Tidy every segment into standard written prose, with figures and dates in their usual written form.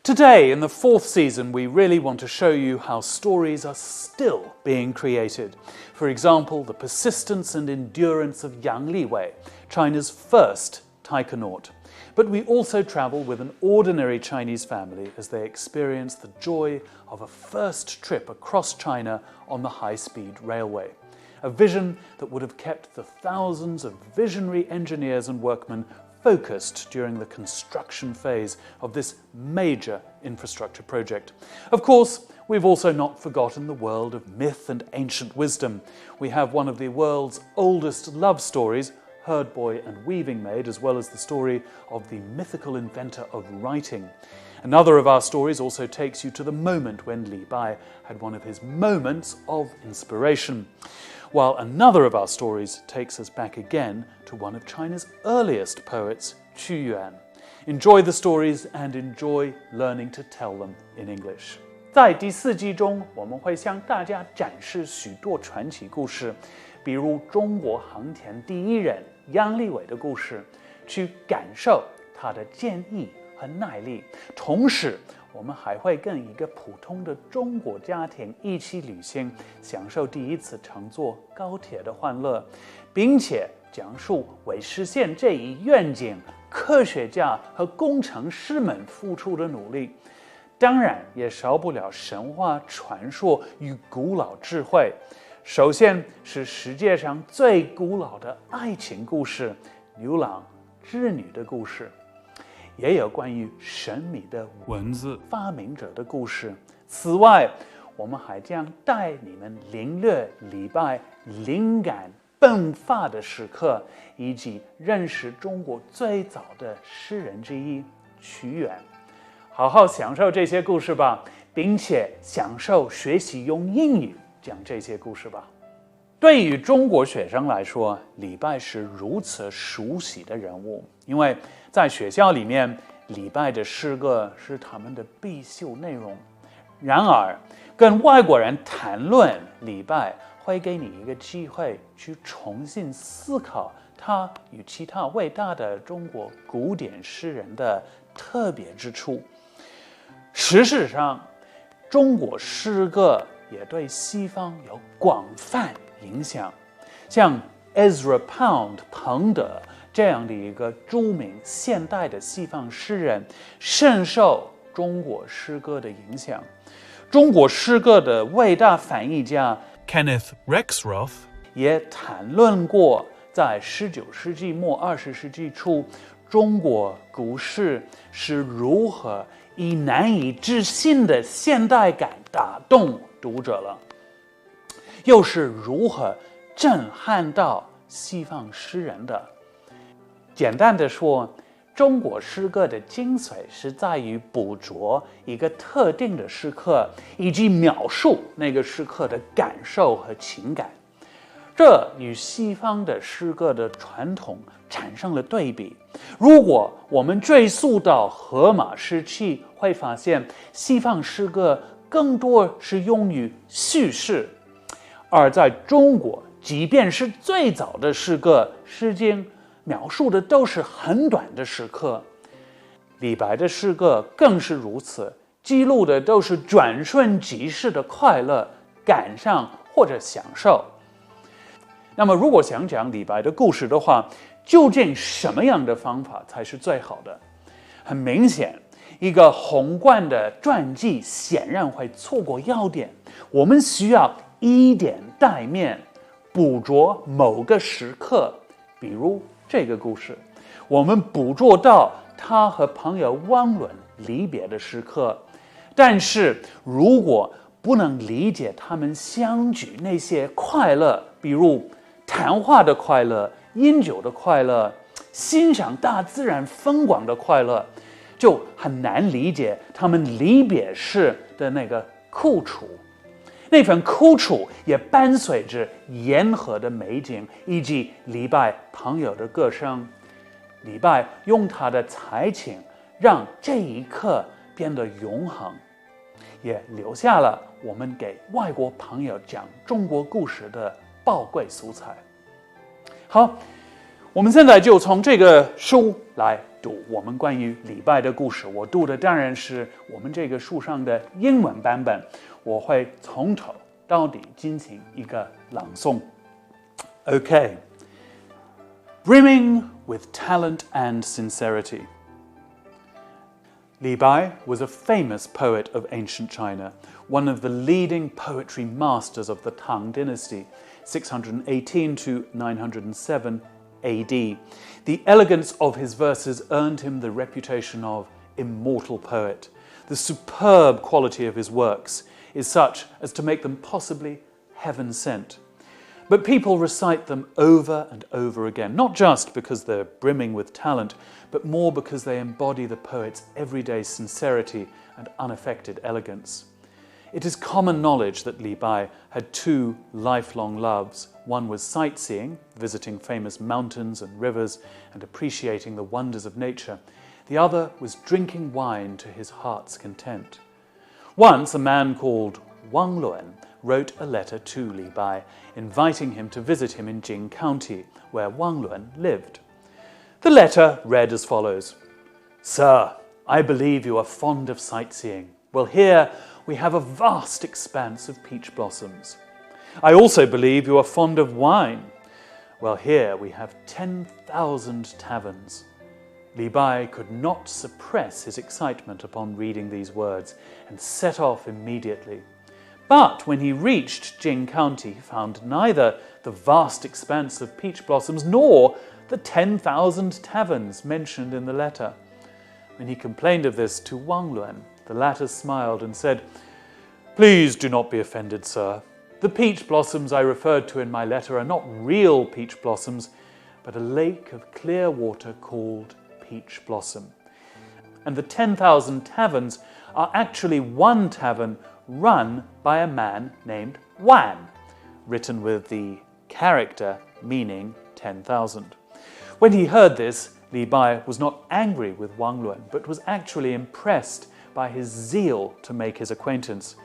Today, in the 4th season, we really want to show you how stories are still being created. For example, the persistence and endurance of Yang Liwei, China's first taikonaut. But we also travel with an ordinary Chinese family as they experience the joy of a first trip across China on the high-speed railway. A vision that would have kept the thousands of visionary engineers and workmen focused during the construction phase of this major infrastructure project. Of course, we've also not forgotten the world of myth and ancient wisdom. We have one of the world's oldest love stories, Herd Boy and Weaving Maid, as well as the story of the mythical inventor of writing. Another of our stories also takes you to the moment when Li Bai had one of his moments of inspiration, while another of our stories takes us back again to one of China's earliest poets, Qu Yuan. Enjoy the stories and enjoy learning to tell them in English. 在第4季中，我们会向大家展示许多传奇故事，比如中国航天第一人杨利伟的故事，去感受他的坚毅和耐力。同时，我们还会跟一个普通的中国家庭一起旅行，享受第一次乘坐高铁的欢乐，并且讲述为实现这一愿景，科学家和工程师们付出的努力。当然，也少不了神话传说与古老智慧。首先是世界上最古老的爱情故事——牛郎织女的故事。也有关于神秘的文字发明者的故事。此外，我们还将带你们领略李白灵感迸发的时刻，以及认识中国最早的诗人之一屈原。好好享受这些故事吧，并且享受学习用英语讲这些故事吧。对于中国学生来说，李白是如此熟悉的人物，因为在学校里面，李白的诗歌是他们的必修内容。然而，跟外国人谈论李白，会给你一个机会去重新思考他与其他伟大的中国古典诗人的特别之处。事实上，中国诗歌也对西方有广泛影响，像 Ezra Pound 彭德这样的一个著名现代的西方诗人，深受中国诗歌的影响。中国诗歌的伟大翻译家 Kenneth Rexroth 也谈论过，在19世纪末20世纪初，中国古诗是如何以难以置信的现代感打动读者了，又是如何震撼到西方诗人的。简单的说，中国诗歌的精髓是在于捕捉一个特定的时刻，以及描述那个时刻的感受和情感。这与西方的诗歌的传统产生了对比。如果我们追溯到荷马时期，会发现西方诗歌更多是用于叙事，而在中国，即便是最早的诗歌《诗经》，描述的都是很短的时刻。李白的诗歌更是如此，记录的都是转瞬即逝的快乐、感伤或者享受。那么，如果想讲李白的故事的话，究竟什么样的方法才是最好的？很明显，一个宏观的传记显然会错过要点。我们需要以点带面，捕捉某个时刻。比如这个故事，我们捕捉到他和朋友汪伦离别的时刻，但是如果不能理解他们相聚那些快乐，比如谈话的快乐、饮酒的快乐、欣赏大自然风光的快乐，就很难理解他们离别时的那个苦楚。那份苦楚也伴随着沿河的美景以及李白朋友的歌声。李白用他的才情让这一刻变得永恒，也留下了我们给外国朋友讲中国故事的宝贵素材。好，我们现在就从这个书来读我们关于李白的故事，我读的当然是我们这个书上的英文版本，我会从头到底进行一个朗诵。Okay. Brimming with talent and sincerity. Li Bai was a famous poet of ancient China, one of the leading poetry masters of the Tang dynasty, 618 to 907 AD. The elegance of his verses earned him the reputation of immortal poet. The superb quality of his works is such as to make them possibly heaven-sent. But people recite them over and over again, not just because they're brimming with talent, but more because they embody the poet's everyday sincerity and unaffected elegance. It is common knowledge that Li Bai had two lifelong loves. One was sightseeing, visiting famous mountains and rivers and appreciating the wonders of nature. The other was drinking wine to his heart's content. Once a man called Wang Luan wrote a letter to Li Bai, inviting him to visit him in Jing County, where Wang Luan lived. The letter read as follows: Sir, I believe you are fond of sightseeing. Well, here we have a vast expanse of peach blossoms. I also believe you are fond of wine. Well, here we have 10,000 taverns. Li Bai could not suppress his excitement upon reading these words and set off immediately. But when he reached Jing County, he found neither the vast expanse of peach blossoms nor the 10,000 taverns mentioned in the letter. When he complained of this to Wang Luan, the latter smiled and said, Please do not be offended, sir. The peach blossoms I referred to in my letter are not real peach blossoms, but a lake of clear water called Peach Blossom. And the 10,000 taverns are actually one tavern run by a man named Wan, written with the character meaning 10,000. When he heard this, Li Bai was not angry with Wang Luan, but was actually impressed by his zeal to make his acquaintance.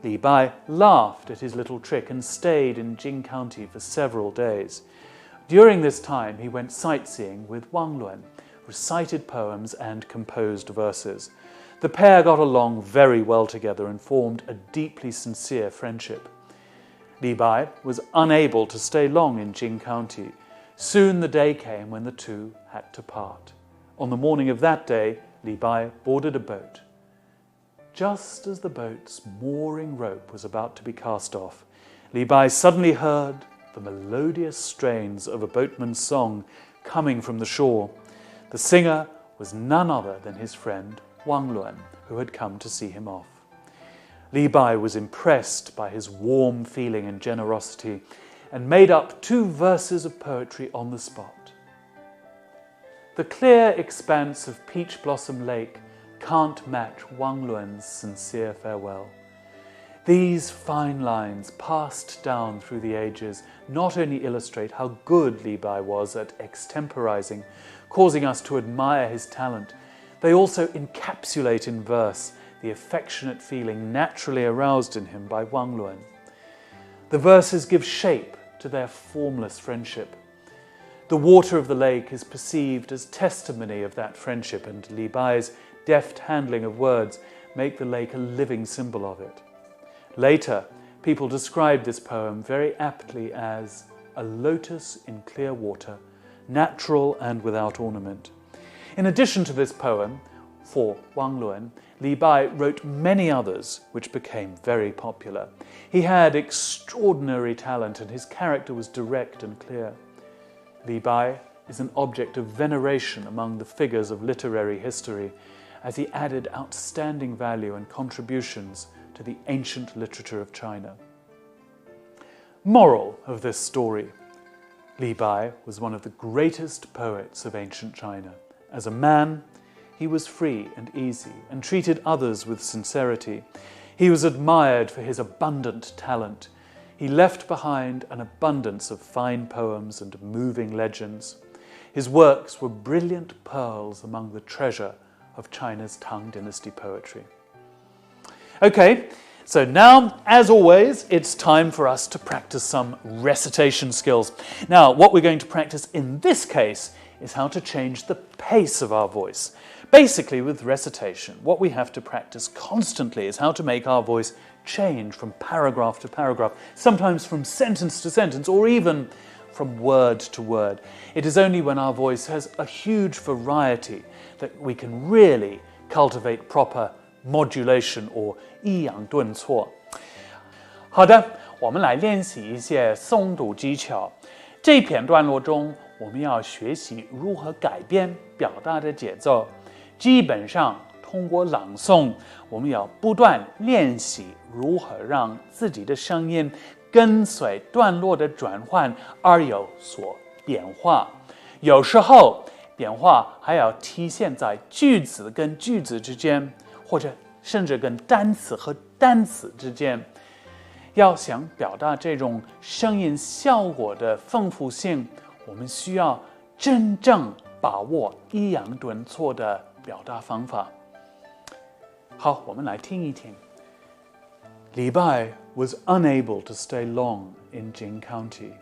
Li Bai laughed at his little trick and stayed in Jing County for several days. During this time, he went sightseeing with Wang Luan, recited poems and composed verses. The pair got along very well together and formed a deeply sincere friendship. Li Bai was unable to stay long in Jing County. Soon the day came when the two had to part. On the morning of that day, Li Bai boarded a boat. Just as the boat's mooring rope was about to be cast off, Li Bai suddenly heard the melodious strains of a boatman's song coming from the shore. The singer was none other than his friend Wang Luan, who had come to see him off. Li Bai was impressed by his warm feeling and generosity and made up 2 verses of poetry on the spot. The clear expanse of Peach Blossom Lake can't match Wang Luan's sincere farewell. These fine lines, passed down through the ages, not only illustrate how good Li Bai was at extemporizing, causing us to admire his talent, they also encapsulate in verse the affectionate feeling naturally aroused in him by Wang Luan. The verses give shape to their formless friendship. The water of the lake is perceived as testimony of that friendship, and Li Bai's deft handling of words make the lake a living symbol of it. Later, people describe this poem very aptly as a lotus in clear water, natural and without ornament. In addition to this poem, for Wang Luan, Li Bai wrote many others which became very popular. He had extraordinary talent and his character was direct and clear. Li Bai is an object of veneration among the figures of literary history, as he added outstanding value and contributions to the ancient literature of China. Moral of this story: Li Bai was one of the greatest poets of ancient China. As a man, he was free and easy and treated others with sincerity. He was admired for his abundant talent. He left behind an abundance of fine poems and moving legends. His works were brilliant pearls among the treasure of China's Tang Dynasty poetry. Okay, so now, as always, it's time for us to practice some recitation skills. Now, what we're going to practice in this case is how to change the pace of our voice. Basically, with recitation, what we have to practice constantly is how to make our voice change from paragraph to paragraph, sometimes from sentence to sentence, or even from word to word. It is only when our voice has a huge variety that we can really cultivate proper modulation or 抑扬顿挫。好的，我们来练习一些诵读技巧。这一篇段落中，我们要学习如何改变表达的节奏。基本上，通过朗诵，我们要不断练习如何让自己的声音跟随段落的转换而有所变化。有时候，变化还要体现在句子跟句子之间，或者甚至跟单词和单词之间。要想表达这种声音效果的丰富性，我们需要真正把握抑扬顿挫的表达方法。好，我们来听一听。Li Bai was unable to stay long in Jing County.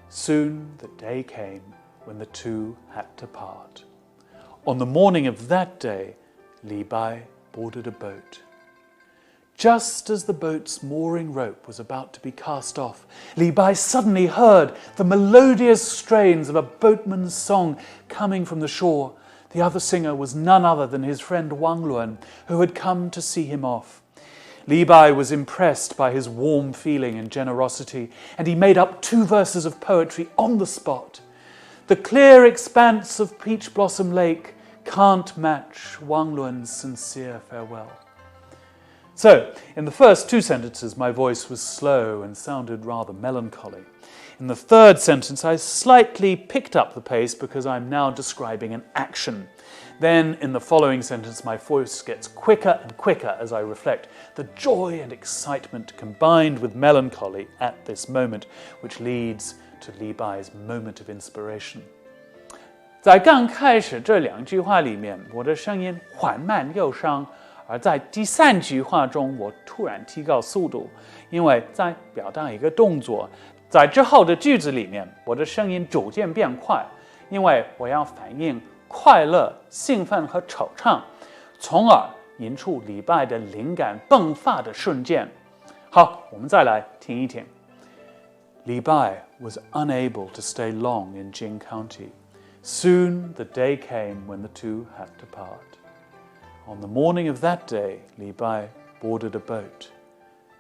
Soon the day came when the two had to part. On the morning of that day, Li Bai boarded a boat. Just as the boat's mooring rope was about to be cast off, Li Bai suddenly heard the melodious strains of a boatman's song coming from the shore. The other singer was none other than his friend Wang Luan, who had come to see him off. Li Bai was impressed by his warm feeling and generosity, and he made up 2 verses of poetry on the spot. The clear expanse of Peach Blossom Lake can't match Wang Luan's sincere farewell. So, in the first 2 sentences, my voice was slow and sounded rather melancholy. In the third sentence, I slightly picked up the pace because I'm now describing an action. Then, in the following sentence, my voice gets quicker and quicker as I reflect the joy and excitement combined with melancholy at this moment, which leads to Li Bai's moment of inspiration. 在刚开始这2句话里面，我的声音缓慢忧伤。而在第3句话中，我突然提高速度，因为在表达一个动作。在之后的句子里面，我的声音逐渐变快，因为我要反映快乐、兴奋和惆怅，从而引出李白的灵感迸发的瞬间。好，我们再来听一听。Li Bai was unable to stay long in Jing County. Soon the day came when the two had to part. On the morning of that day, Li Bai boarded a boat.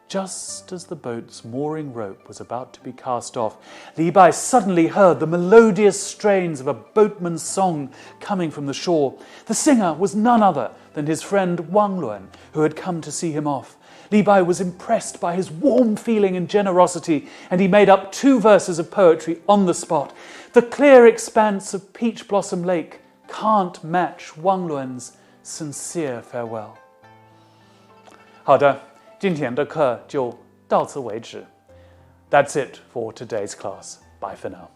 Just as the boat's mooring rope was about to be cast off, Li Bai suddenly heard the melodious strains of a boatman's song coming from the shore. The singer was none other than his friend Wang Luan, who had come to see him off. Li Bai was impressed by his warm feeling and generosity, and he made up 2 verses of poetry on the spot. The clear expanse of Peach Blossom Lake can't match Wang Luan's sincere farewell. 好的，今天的课就到此为止。That's it for today's class. Bye for now.